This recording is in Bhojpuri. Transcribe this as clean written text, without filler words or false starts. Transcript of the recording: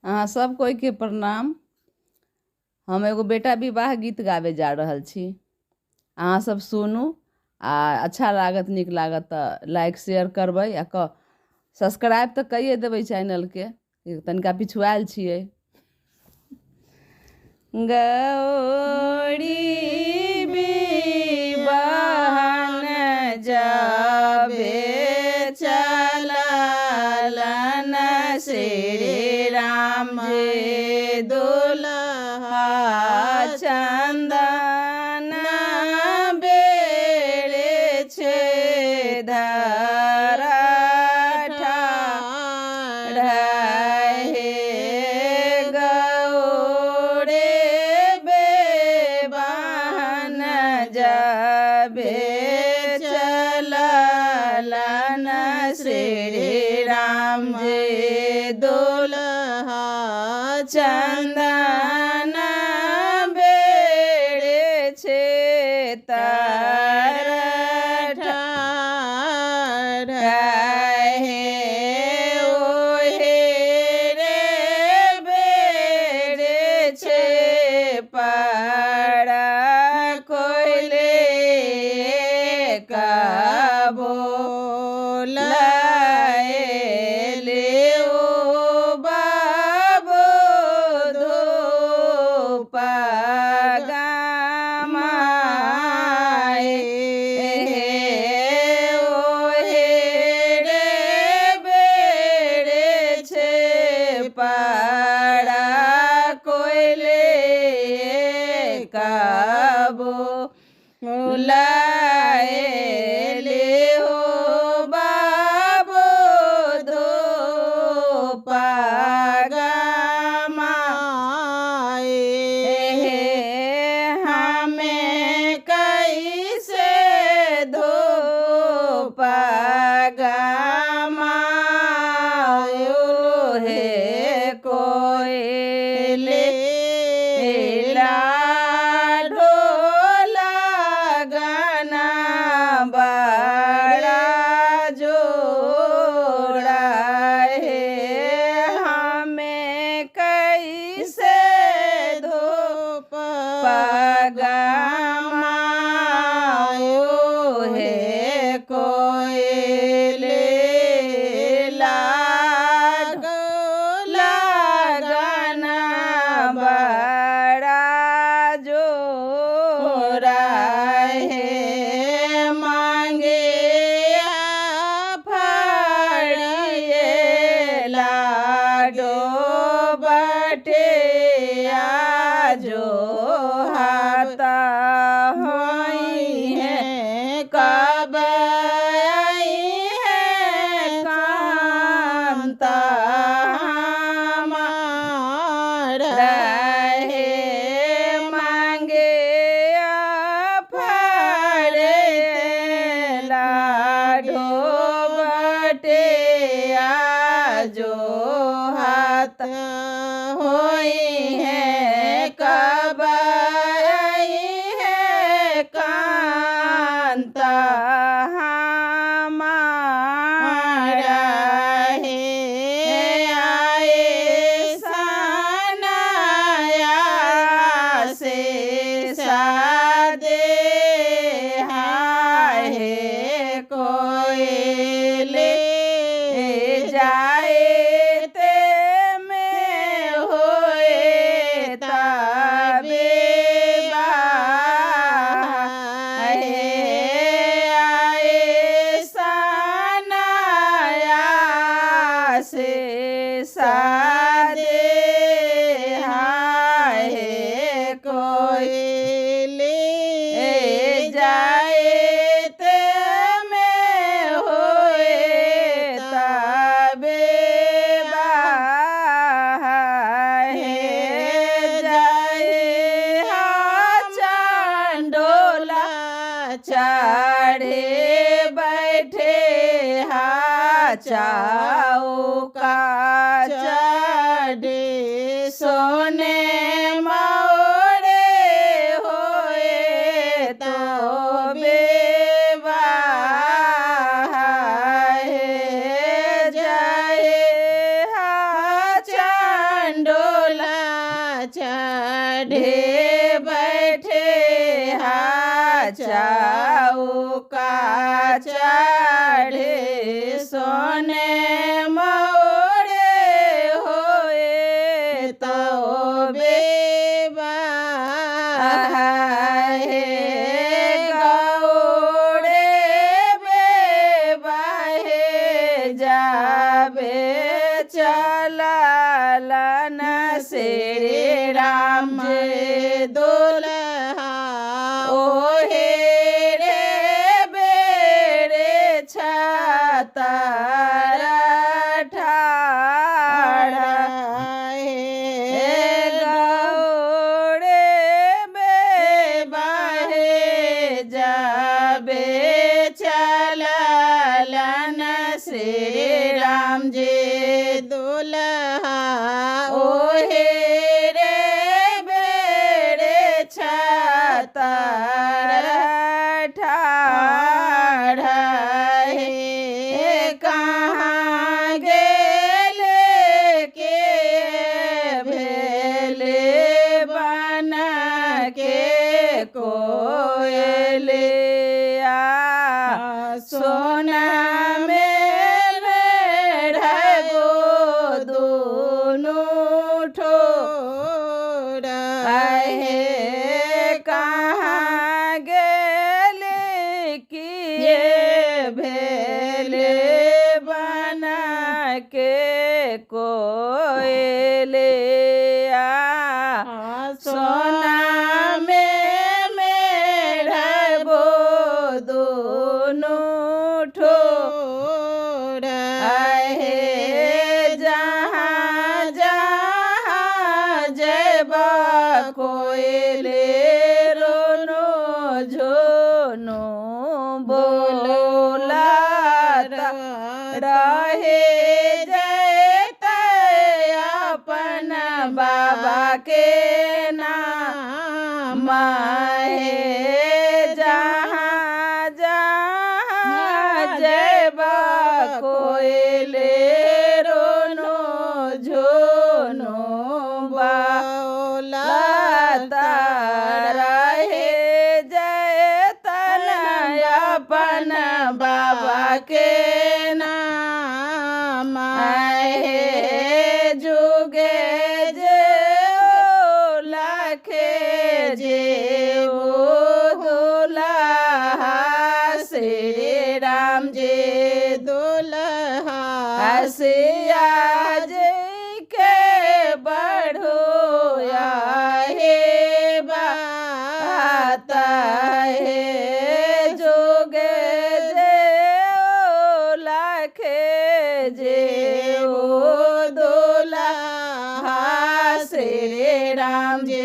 अहाँ सब कोई के प्रणाम। हम एगो बेटा विवाह गीत गावे जा रहल छी। अहाँ सब सुनू आ अच्छा लागत नीक लागत तऽ लाइक शेयर करबै आ सब्सक्राइब तऽ कइए देबै चैनलके, तनिका पिछुआएल छियै। गौरी बिबाहन जाबे चललन श्री राम जी दुल्हा चंदन बेड़े छे धरा ठाढ़े गौरे बेबाहन जाबे चललन श्री राम जी दुल्हा चंदन बेड़े छे तर ठाढ़े ओहे रे बेड़े छे पाड़ा कोयले काबो लाएले ओ बाबो दो पागामाए ओहे रे बेड़े छे पाड़ा कोयले काबो लाएले हो बाबो दो पागामाए हमें कैसे दो पागामायो हे कोयले ढोला गाना बड़ा जोड़ा है हमें कैसे धो पागामायो है कोयले ढोला गाना बड़ा जोड़ा है मांगे फाड़िए लाडो बटे जो हाथा होई है कब आई है कांता हमारा है मांगे फाड़े लाडो बटे जो हाथ होई है कब आई है कांता हमारा है आए सनाया से सादे है कोयले जाए ते में होए तबे बाहे आए सनाया से सादे है कोयले जाए ते में होए तबे बाहे जाए चंडोला चढ़े बैठे चौका चढ़े सोने मोड़े होए तो बेवाहे जाए चढ़े बैठे चौका चढ़े सोने मोड़े होए तो बेबा हे गौड़े बेबा हे जाबे चलालन श्री राम दुल्हा ओहे रे बेरे छतारा ठाड़ा हे गौड़े बेबा हे जाबे चलालन श्री राम जी दुल्हा ओहे रे बेरे छतारा ठाड़ा हे कहाँ गेले के भेले बन के कोयलिया सोना मेरे ढगो दोनों ठोड़ा हे कहाँ गेले किए भेले बना के कोयलिया सोना में मेढ़बो दोनों ठोड़ा हे जहाँ जहाँ जयबा कोयले रोनो झोनो बोला रहे जयत अपन बाबा के नाम हे जहाँ जहाँ जयबा कोयले रोनो झोनो बोला रहे जयतन अपन बाबा के नाम हे जुगे जे लाखे जे दुल्हा श्री राम जी दुल्हा सिया जी के बढ़ो हे बात हे जोगे जे लाखे जे दुल्हा श्री राम जी